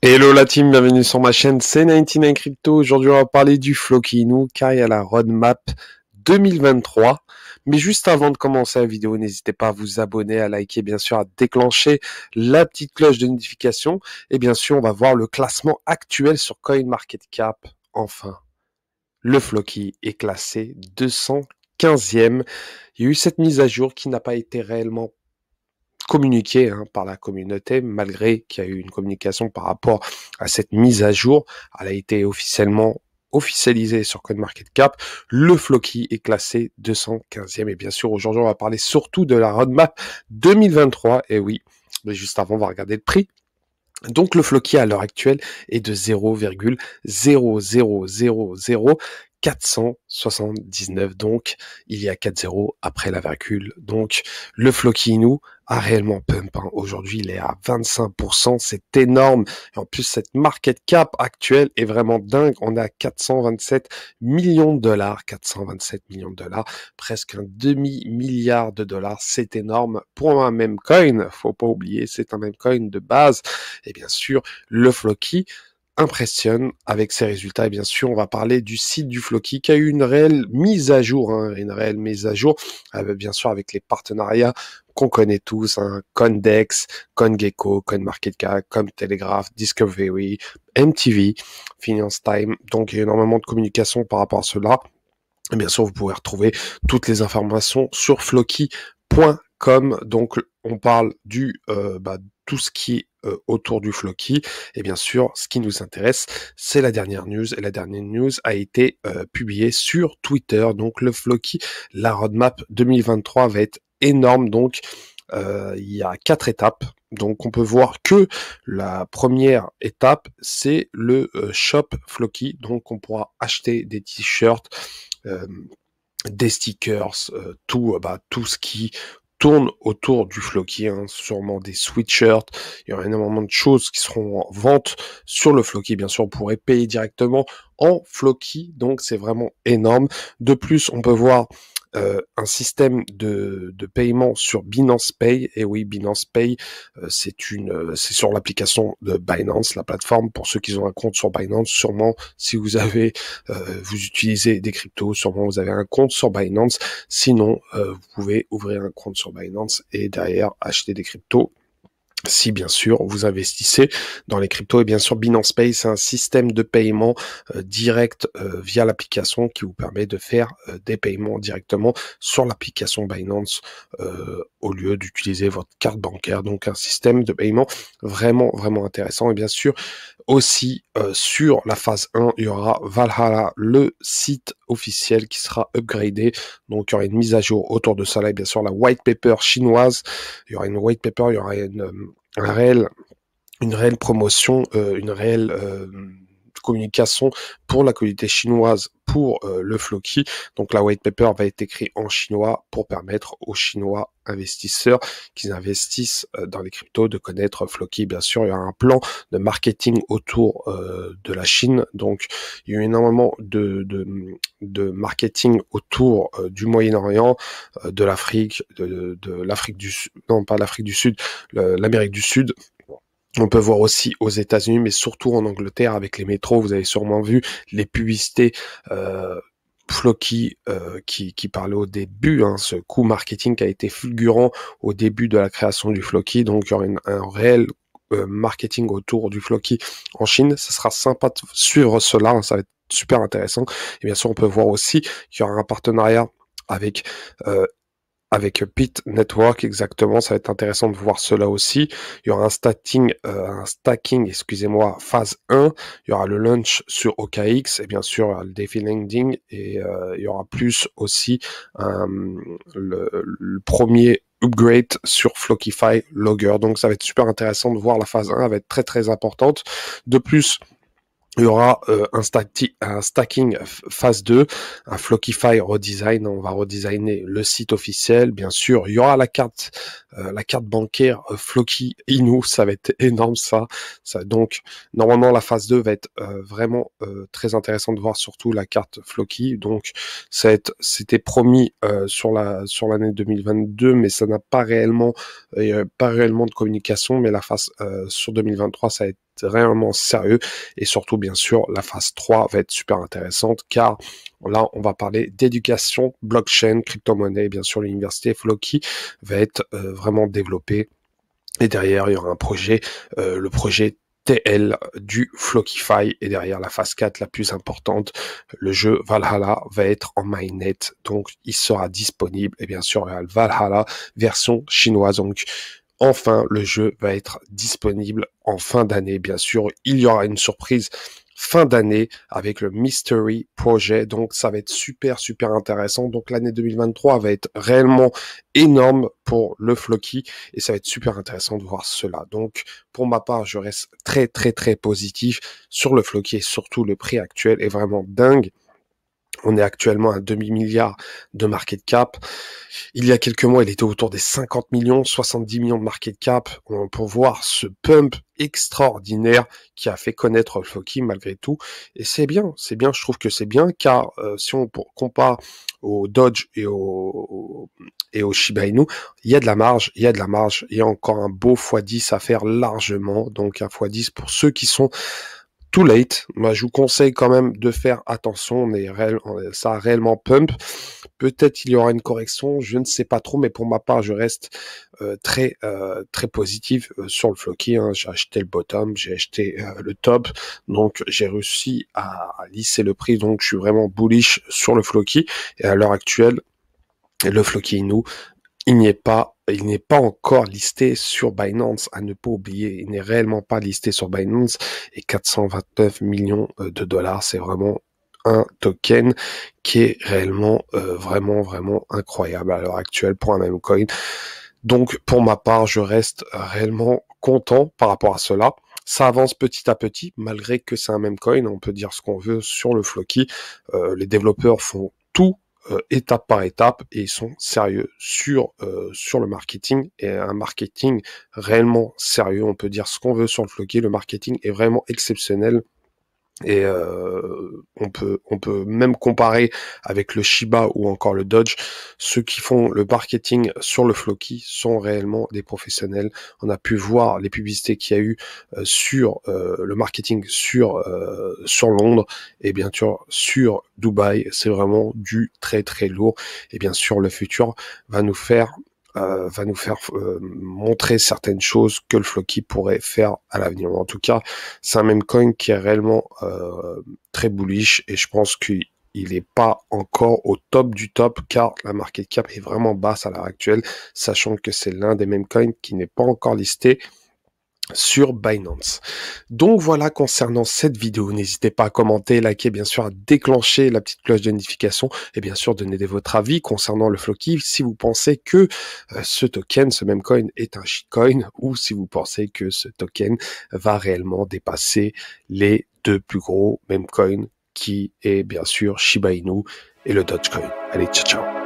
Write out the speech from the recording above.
Hello la team, bienvenue sur ma chaîne C99 Crypto. Aujourd'hui, on va parler du Floki Inu car il y a la roadmap 2023. Mais juste avant de commencer la vidéo, n'hésitez pas à vous abonner, à liker, bien sûr, à déclencher la petite cloche de notification. Et bien sûr, on va voir le classement actuel sur CoinMarketCap. Enfin, le Floki est classé 215e. Il y a eu cette mise à jour qui n'a pas été réellement communiqué par la communauté, malgré qu'il y a eu une communication par rapport à cette mise à jour. Elle a été officiellement officialisée sur CoinMarketCap. Le Floki est classé 215e. Et bien sûr, aujourd'hui, on va parler surtout de la roadmap 2023. Et oui, mais juste avant, on va regarder le prix. Donc le Floki à l'heure actuelle est de 0,0000479. Donc il y a 4 zéros après la virgule. Donc le Floki Inu a réellement pump. Aujourd'hui il est à 25%, c'est énorme. Et en plus cette market cap actuelle est vraiment dingue. On est à 427 millions de dollars. 427 millions de dollars, presque un demi-milliard de dollars. C'est énorme pour un meme coin. Faut pas oublier, c'est un meme coin de base. Et bien sûr, le Floki impressionne avec ses résultats. Et bien sûr, on va parler du site du Floki qui a eu une réelle mise à jour, bien sûr avec les partenariats qu'on connaît tous, Condex, CoinGecko, CoinMarketCap, Cointelegraph, Discovery, MTV, Finance Time. Donc il y a énormément de communication par rapport à cela. Et bien sûr, vous pouvez retrouver toutes les informations sur floki.com. Donc, on parle du tout ce qui est autour du Floki. Et bien sûr, ce qui nous intéresse, c'est la dernière news. Et la dernière news a été publiée sur Twitter. Donc, le Floki, la roadmap 2023 va être énorme. Donc, il y a 4 étapes. Donc on peut voir que la première étape, c'est le shop Floki. Donc on pourra acheter des t-shirts, euh, des stickers, tout ce qui tourne autour du Floki, sûrement des sweatshirts. Il y aura énormément de choses qui seront en vente sur le Floki. Bien sûr, on pourrait payer directement en Floki, donc c'est vraiment énorme. De plus, on peut voir un système de paiement sur Binance Pay. Et oui, Binance Pay, c'est sur l'application de Binance, la plateforme. Pour ceux qui ont un compte sur Binance, sûrement si vous utilisez des cryptos, sûrement vous avez un compte sur Binance. Sinon, vous pouvez ouvrir un compte sur Binance et derrière acheter des cryptos. Si bien sûr vous investissez dans les cryptos. Et bien sûr Binance Pay, c'est un système de paiement direct via l'application qui vous permet de faire des paiements directement sur l'application Binance au lieu d'utiliser votre carte bancaire. Donc un système de paiement vraiment vraiment intéressant. Et bien sûr aussi sur la phase 1, il y aura Valhalla, le site officiel qui sera upgradé. Donc il y aura une mise à jour autour de ça. Là, et bien sûr la white paper chinoise, il y aura une white paper, il y aura une réelle promotion, une réelle communication pour la communauté chinoise pour le Floki. Donc la white paper va être écrite en chinois pour permettre aux Chinois investisseurs qui investissent dans les cryptos de connaître Floki. Bien sûr, il y a un plan de marketing autour de la Chine. Donc il y a eu énormément de marketing autour du Moyen-Orient, de l'Afrique, de l'Afrique du Sud, non pas l'Afrique du Sud, l'Amérique du Sud. On peut voir aussi aux États-Unis, mais surtout en Angleterre avec les métros. Vous avez sûrement vu les publicités Floki qui parlait au début, ce coup marketing qui a été fulgurant au début de la création du Floki. Donc il y aura un réel marketing autour du Floki en Chine. Ce sera sympa de suivre cela, ça va être super intéressant. Et bien sûr, on peut voir aussi qu'il y aura un partenariat avec avec Pit Network, exactement, ça va être intéressant de voir cela aussi. Il y aura un stacking, excusez-moi, phase 1. Il y aura le launch sur OKX et bien sûr le DeFi Lending et il y aura plus aussi le premier upgrade sur Flockify Logger. Donc ça va être super intéressant de voir la phase 1, elle va être très très importante. De plus, il y aura un stacking phase 2, un Flockify redesign. On va redesigner le site officiel, bien sûr. Il y aura la carte bancaire Floki Inu. Ça va être énorme, ça. Donc, normalement, la phase 2 va être vraiment très intéressant de voir, surtout la carte Floki. Donc, c'était promis sur l'année 2022, mais ça n'a pas réellement, pas réellement de communication. Mais la phase sur 2023, être réellement sérieux et surtout bien sûr la phase 3 va être super intéressante car là on va parler d'éducation, blockchain, crypto-monnaie, bien sûr l'université Floki va être vraiment développée et derrière il y aura un projet, le projet TL du Flockify et derrière la phase 4 la plus importante, le jeu Valhalla va être en mainnet, donc il sera disponible et bien sûr il y a le Valhalla version chinoise, donc enfin le jeu va être disponible en fin d'année, bien sûr il y aura une surprise fin d'année avec le Mystery Project, donc ça va être super intéressant, donc l'année 2023 va être réellement énorme pour le Floki et ça va être super intéressant de voir cela. Donc pour ma part je reste très positif sur le Floki et surtout le prix actuel est vraiment dingue. On est actuellement à un demi-milliard de market cap. Il y a quelques mois, il était autour des 50 millions, 70 millions de market cap. On peut voir ce pump extraordinaire qui a fait connaître le Floki malgré tout. Et c'est bien, je trouve que c'est bien, car si on compare au Dodge et au Shiba Inu, il y a de la marge, il y a encore un beau x10 à faire largement. Donc un x10 pour ceux qui sont too late. Moi, je vous conseille quand même de faire attention. Ça a réellement pump. Peut-être il y aura une correction, je ne sais pas trop, mais pour ma part, je reste très positif sur le Floki. Hein. J'ai acheté le bottom, j'ai acheté le top, donc j'ai réussi à lisser le prix. Donc, je suis vraiment bullish sur le Floki. Et à l'heure actuelle, le Floki Inu, il n'est pas encore listé sur Binance, à ne pas oublier, il n'est réellement pas listé sur Binance, et 429 millions de dollars, c'est vraiment un token qui est réellement vraiment incroyable à l'heure actuelle pour un même coin. Donc pour ma part, je reste réellement content par rapport à cela. Ça avance petit à petit, malgré que c'est un même coin, on peut dire ce qu'on veut sur le Floki. Les développeurs font tout étape par étape et ils sont sérieux sur le marketing et un marketing réellement sérieux. On peut dire ce qu'on veut sur le Floki, le marketing est vraiment exceptionnel. Et on peut même comparer avec le Shiba ou encore le Dodge. Ceux qui font le marketing sur le Floki sont réellement des professionnels. On a pu voir les publicités qu'il y a eu sur le marketing sur Londres et bien sûr sur Dubaï. C'est vraiment du très lourd. Et bien sûr, le futur va nous faire montrer certaines choses que le Floki pourrait faire à l'avenir. En tout cas, c'est un meme coin qui est réellement très bullish et je pense qu'il n'est pas encore au top du top car la market cap est vraiment basse à l'heure actuelle, sachant que c'est l'un des meme coins qui n'est pas encore listé sur Binance. Donc voilà concernant cette vidéo, n'hésitez pas à commenter, liker, bien sûr à déclencher la petite cloche de notification et bien sûr donner votre avis concernant le Floki si vous pensez que ce token, ce même coin est un shitcoin ou si vous pensez que ce token va réellement dépasser les deux plus gros meme coins qui est bien sûr Shiba Inu et le Dogecoin. Allez, ciao ciao.